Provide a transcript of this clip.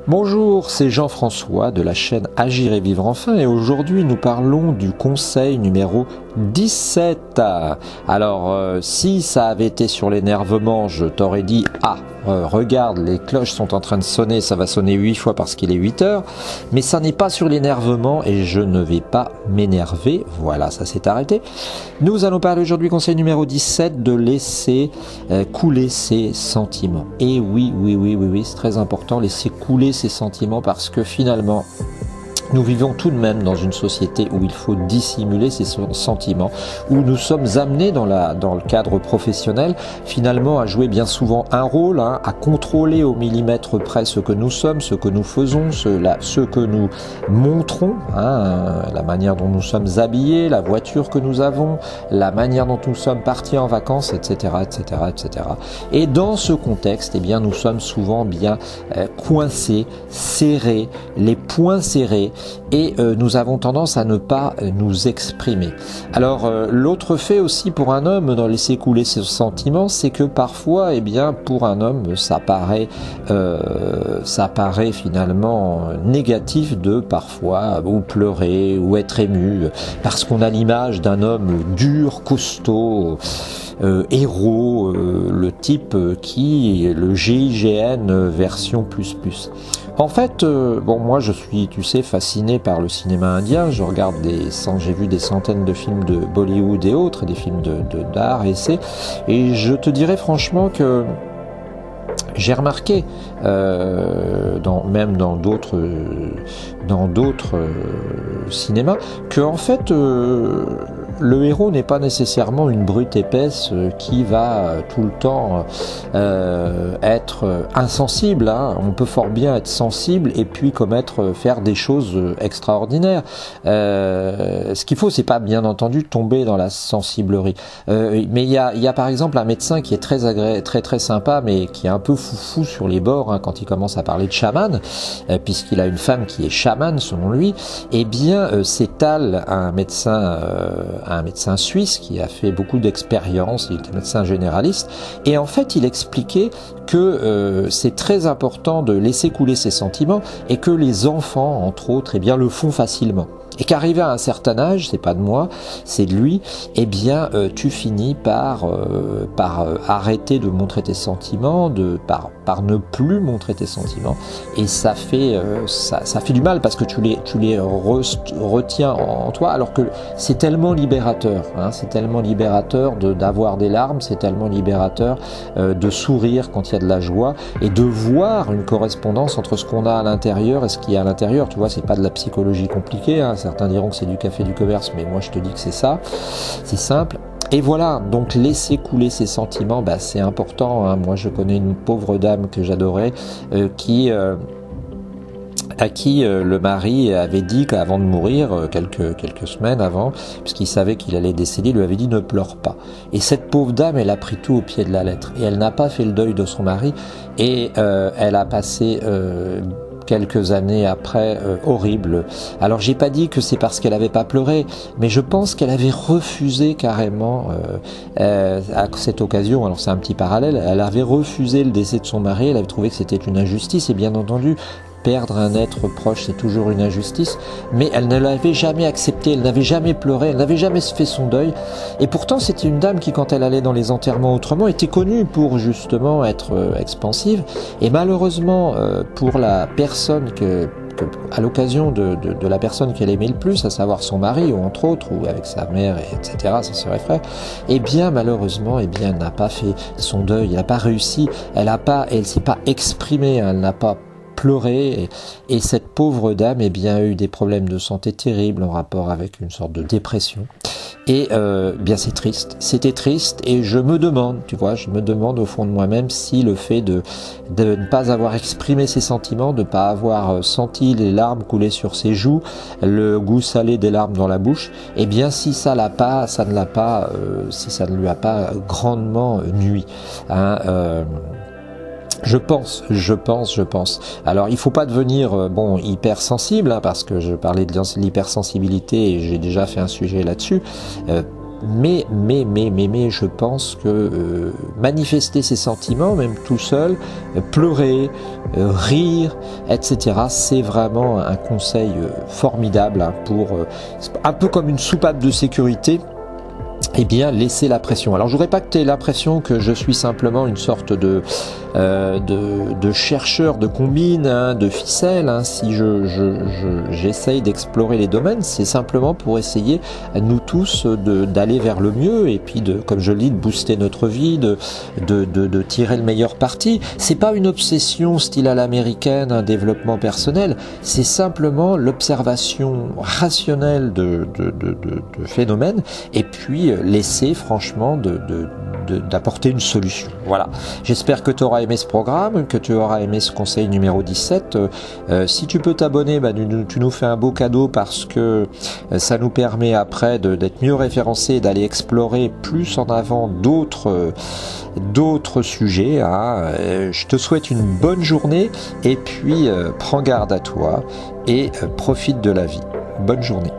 Bonjour, c'est Jean-François de la chaîne Agir et Vivre Enfin et aujourd'hui nous parlons du conseil numéro 17. Alors si ça avait été sur l'énervement, je t'aurais dit regarde, les cloches sont en train de sonner, ça va sonner 8 fois parce qu'il est 8 heures, mais ça n'est pas sur l'énervement et je ne vais pas m'énerver. Voilà, ça s'est arrêté. Nous allons parler aujourd'hui conseil numéro 17 de laisser couler ses sentiments. Et oui, c'est très important, laisser couler ses sentiments parce que finalement nous vivons tout de même dans une société où il faut dissimuler ses sentiments, où nous sommes amenés dans le cadre professionnel finalement à jouer bien souvent un rôle, à contrôler au millimètre près ce que nous sommes, ce que nous faisons, ce que nous montrons, la manière dont nous sommes habillés, la voiture que nous avons, la manière dont nous sommes partis en vacances, etc. Et dans ce contexte, eh bien, nous sommes souvent bien coincés, serrés, les poings serrés, et nous avons tendance à ne pas nous exprimer. Alors l'autre fait aussi pour un homme dans laisser couler ses sentiments, c'est que parfois, eh bien, pour un homme, ça paraît finalement négatif de parfois ou pleurer ou être ému parce qu'on a l'image d'un homme dur, costaud, héros, le type qui est le GIGN version plus. En fait, moi je suis, tu sais, fasciné par le cinéma indien. J'ai vu des centaines de films de Bollywood et autres, des films d'art et essais, et je te dirais franchement que j'ai remarqué, même dans d'autres cinémas, que en fait le héros n'est pas nécessairement une brute épaisse qui va tout le temps être insensible. On peut fort bien être sensible et puis faire des choses extraordinaires. Ce qu'il faut, c'est pas bien entendu tomber dans la sensiblerie. Mais il y a par exemple un médecin qui est très sympa, mais qui est un peu foufou sur les bords quand il commence à parler de chaman, puisqu'il a une femme qui est chamane selon lui. Eh bien, c'est Tal, un médecin suisse qui a fait beaucoup d'expériences, il était médecin généraliste, et en fait il expliquait que c'est très important de laisser couler ses sentiments et que les enfants, entre autres, eh bien, le font facilement. Et qu'arrivé à un certain âge, c'est pas de moi, c'est de lui, eh bien tu finis par arrêter de montrer tes sentiments, par ne plus montrer tes sentiments, et ça fait du mal parce que tu les retiens en toi, alors que c'est tellement libérateur, c'est tellement libérateur d'avoir des larmes, c'est tellement libérateur de sourire quand il y a de la joie et de voir une correspondance entre ce qu'on a à l'intérieur et ce qu'il y a à l'intérieur. Tu vois, c'est pas de la psychologie compliquée, certains diront que c'est du café du commerce, mais moi je te dis que c'est ça, c'est simple. Et voilà, donc laisser couler ses sentiments, c'est important. Moi je connais une pauvre dame que j'adorais, à qui le mari avait dit qu'avant de mourir, quelques semaines avant, puisqu'il savait qu'il allait décéder, il lui avait dit ne pleure pas. Et cette pauvre dame, elle a pris tout au pied de la lettre, et elle n'a pas fait le deuil de son mari, et elle a passé quelques années après, horrible. Alors j'ai pas dit que c'est parce qu'elle avait pas pleuré, mais je pense qu'elle avait refusé carrément à cette occasion, alors c'est un petit parallèle, elle avait refusé le décès de son mari, elle avait trouvé que c'était une injustice, et bien entendu, perdre un être proche, c'est toujours une injustice, mais elle ne l'avait jamais accepté, elle n'avait jamais pleuré, elle n'avait jamais fait son deuil, et pourtant c'était une dame qui, quand elle allait dans les enterrements autrement, était connue pour justement être expansive, et malheureusement pour la personne à l'occasion de la personne qu'elle aimait le plus, à savoir son mari, ou entre autres, ou avec sa mère, etc., sa sœur et frère, eh bien, malheureusement, elle n'a pas fait son deuil, elle n'a pas réussi, elle s'est pas exprimée, elle n'a pas pleuré, et cette pauvre dame, eh bien, a eu des problèmes de santé terribles en rapport avec une sorte de dépression. Et bien c'est triste, c'était triste, et je me demande au fond de moi-même si le fait de ne pas avoir exprimé ses sentiments, de ne pas avoir senti les larmes couler sur ses joues, le goût salé des larmes dans la bouche, et bien si ça ne lui a pas grandement nui. Je pense. Alors, il faut pas devenir hypersensible, parce que je parlais de l'hypersensibilité et j'ai déjà fait un sujet là-dessus. mais, je pense que manifester ses sentiments, même tout seul, pleurer, rire, etc., c'est vraiment un conseil formidable hein, pour, un peu comme une soupape de sécurité, eh bien, laisser la pression. Alors, je voudrais pas que tu aies l'impression que je suis simplement une sorte de chercheur de combines, hein, de ficelles. Hein. Si j'essaye d'explorer les domaines, c'est simplement pour essayer, nous tous, d'aller vers le mieux et puis, comme je le dis, de booster notre vie, de tirer le meilleur parti. C'est pas une obsession style à l'américaine, un développement personnel. C'est simplement l'observation rationnelle de phénomènes et puis laisser franchement d'apporter une solution. Voilà. J'espère que tu auras aimé ce programme, que tu auras aimé ce conseil numéro 17. Si tu peux t'abonner, tu nous fais un beau cadeau parce que ça nous permet après d'être mieux référencés et d'aller explorer plus en avant d'autres sujets. Hein. Je te souhaite une bonne journée et puis prends garde à toi et profite de la vie. Bonne journée.